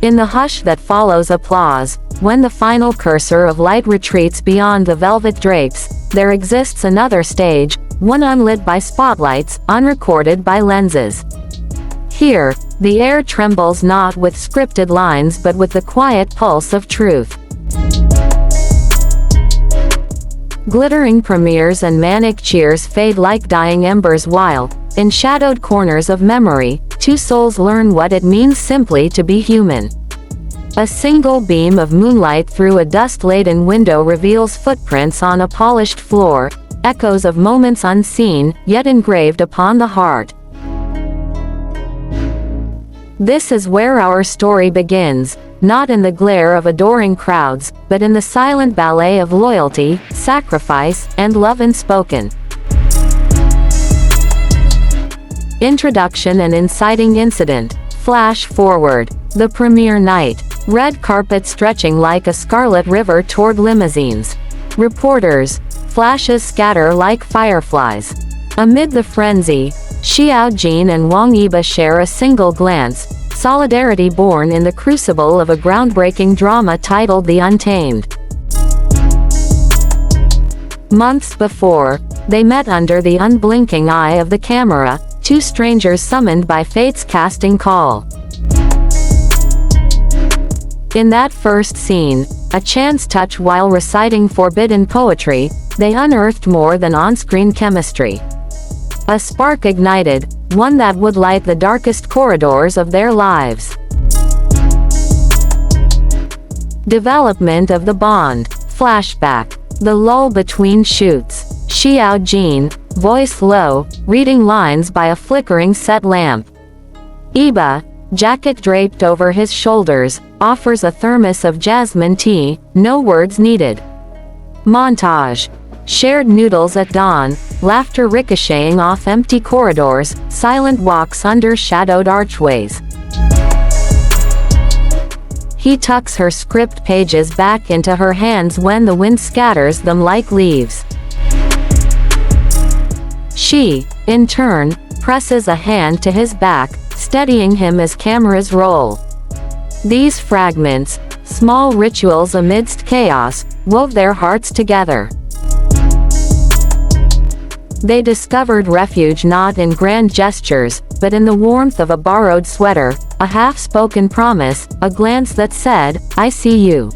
In the hush that follows applause, when the final cursor of light retreats beyond the velvet drapes, there exists another stage, one unlit by spotlights, unrecorded by lenses. Here, the air trembles not with scripted lines but with the quiet pulse of truth. Glittering premieres and manic cheers fade like dying embers while, in shadowed corners of memory, two souls learn what it means simply to be human. A single beam of moonlight through a dust-laden window reveals footprints on a polished floor, echoes of moments unseen, yet engraved upon the heart. This is where our story begins, not in the glare of adoring crowds, but in the silent ballet of loyalty, sacrifice, and love unspoken. Introduction and inciting incident. Flash forward. The premiere night. Red carpet stretching like a scarlet river toward limousines. Reporters. Flashes scatter like fireflies. Amid the frenzy, Xiao Jean and Wong Iba share a single glance, solidarity born in the crucible of a groundbreaking drama titled The Untamed. Months before, they met under the unblinking eye of the camera, two strangers summoned by fate's casting call. In that first scene, a chance touch while reciting forbidden poetry, they unearthed more than on-screen chemistry. A spark ignited, one that would light the darkest corridors of their lives. Development of the bond. Flashback. The lull between shoots. Xiao Jean, voice low, reading lines by a flickering set lamp. Iba, jacket draped over his shoulders, offers a thermos of jasmine tea, no words needed. Montage. Shared noodles at dawn, laughter ricocheting off empty corridors, silent walks under shadowed archways. He tucks her script pages back into her hands when the wind scatters them like leaves. She, in turn, presses a hand to his back, steadying him as cameras roll. These fragments, small rituals amidst chaos, wove their hearts together. They discovered refuge not in grand gestures, but in the warmth of a borrowed sweater, a half-spoken promise, a glance that said, "I see you."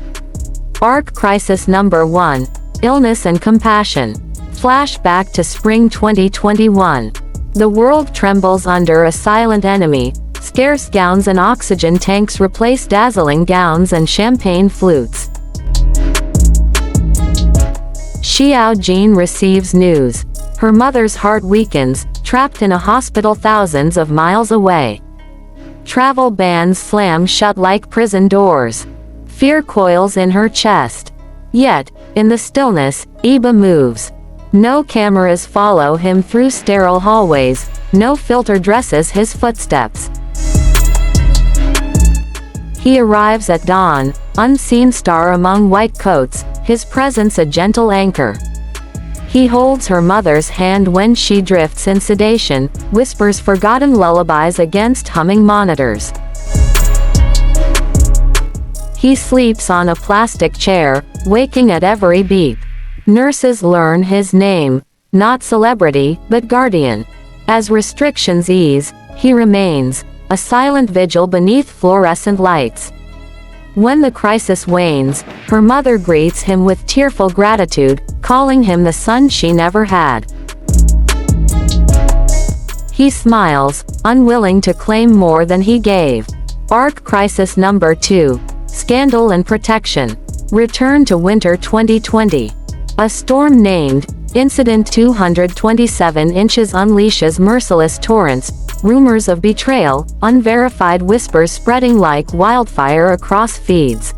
Arc Crisis Number 1. Illness and Compassion. Flashback to spring 2021. The world trembles under a silent enemy. Scarce gowns and oxygen tanks replace dazzling gowns and champagne flutes. Xiao Jean receives news. Her mother's heart weakens, trapped in a hospital thousands of miles away. Travel bans slam shut like prison doors. Fear coils in her chest. Yet, in the stillness, Iba moves. No cameras follow him through sterile hallways, no filter dresses his footsteps. He arrives at dawn, unseen star among white coats, his presence a gentle anchor. He holds her mother's hand when she drifts in sedation, whispers forgotten lullabies against humming monitors. He sleeps on a plastic chair, waking at every beep. Nurses learn his name, not celebrity, but guardian. As restrictions ease, he remains, a silent vigil beneath fluorescent lights. When the crisis wanes, her mother greets him with tearful gratitude, calling him the son she never had. He smiles, unwilling to claim more than he gave. Arc Crisis Number 2. Scandal and Protection. Return to winter 2020. A storm named Incident 227 inches unleashes merciless torrents, rumors of betrayal, unverified whispers spreading like wildfire across feeds.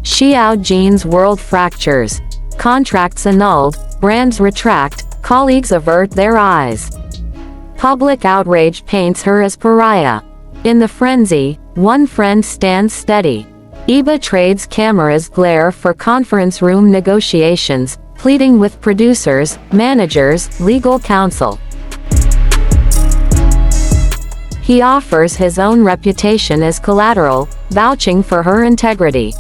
Xiao Jean's world fractures. Contracts annulled, brands retract, colleagues avert their eyes. Public outrage paints her as pariah. In the frenzy, one friend stands steady. Iba trades cameras glare for conference room negotiations, pleading with producers, managers, legal counsel. He offers his own reputation as collateral, vouching for her integrity.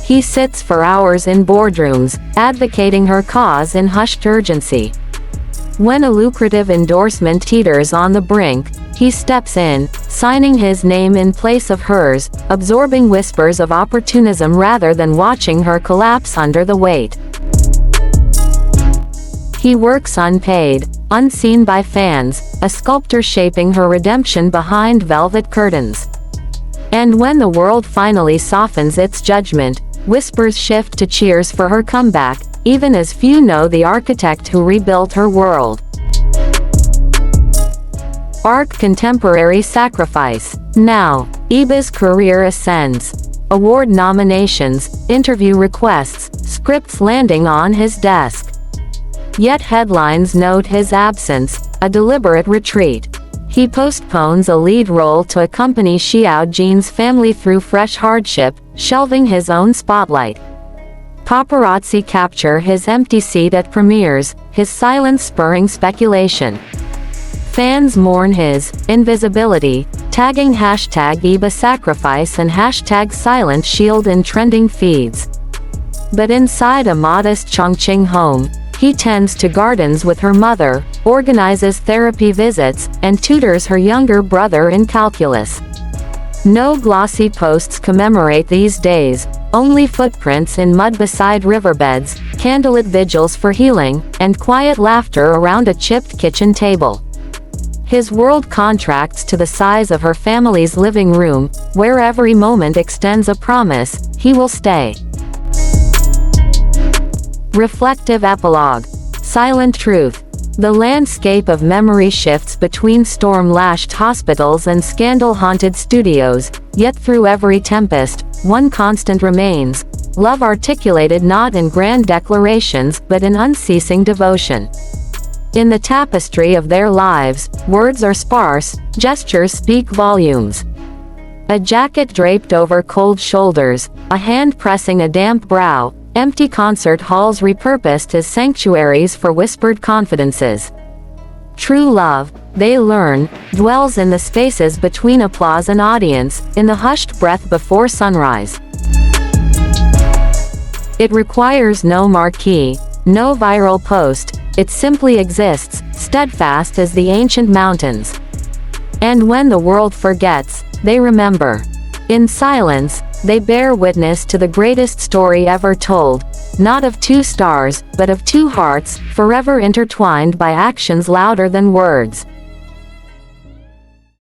He sits for hours in boardrooms, advocating her cause in hushed urgency. When a lucrative endorsement teeters on the brink, he steps in, signing his name in place of hers, absorbing whispers of opportunism rather than watching her collapse under the weight. He works unpaid, unseen by fans, a sculptor shaping her redemption behind velvet curtains. And when the world finally softens its judgment, whispers shift to cheers for her comeback, even as few know the architect who rebuilt her world. Arc Contemporary Sacrifice. Now, Iba's career ascends. Award nominations, interview requests, scripts landing on his desk. Yet headlines note his absence, a deliberate retreat. He postpones a lead role to accompany Xiao Jean's family through fresh hardship, shelving his own spotlight. Paparazzi capture his empty seat at premieres, his silence spurring speculation. Fans mourn his invisibility, tagging #Iba sacrifice and #silent shield in trending feeds. But inside a modest Chongqing home, he tends to gardens with her mother, organizes therapy visits, and tutors her younger brother in calculus. No glossy posts commemorate these days, only footprints in mud beside riverbeds, candlelit vigils for healing, and quiet laughter around a chipped kitchen table. His world contracts to the size of her family's living room, where every moment extends a promise, he will stay. Reflective epilogue. Silent truth. The landscape of memory shifts between storm-lashed hospitals and scandal-haunted studios, yet through every tempest, one constant remains: love articulated not in grand declarations but in unceasing devotion. In the tapestry of their lives, words are sparse, gestures speak volumes. A jacket draped over cold shoulders, a hand pressing a damp brow, empty concert halls repurposed as sanctuaries for whispered confidences. True love, they learn, dwells in the spaces between applause and audience, in the hushed breath before sunrise. It requires no marquee, no viral post, it simply exists, steadfast as the ancient mountains. And when the world forgets, they remember. In silence, they bear witness to the greatest story ever told, not of two stars, but of two hearts, forever intertwined by actions louder than words.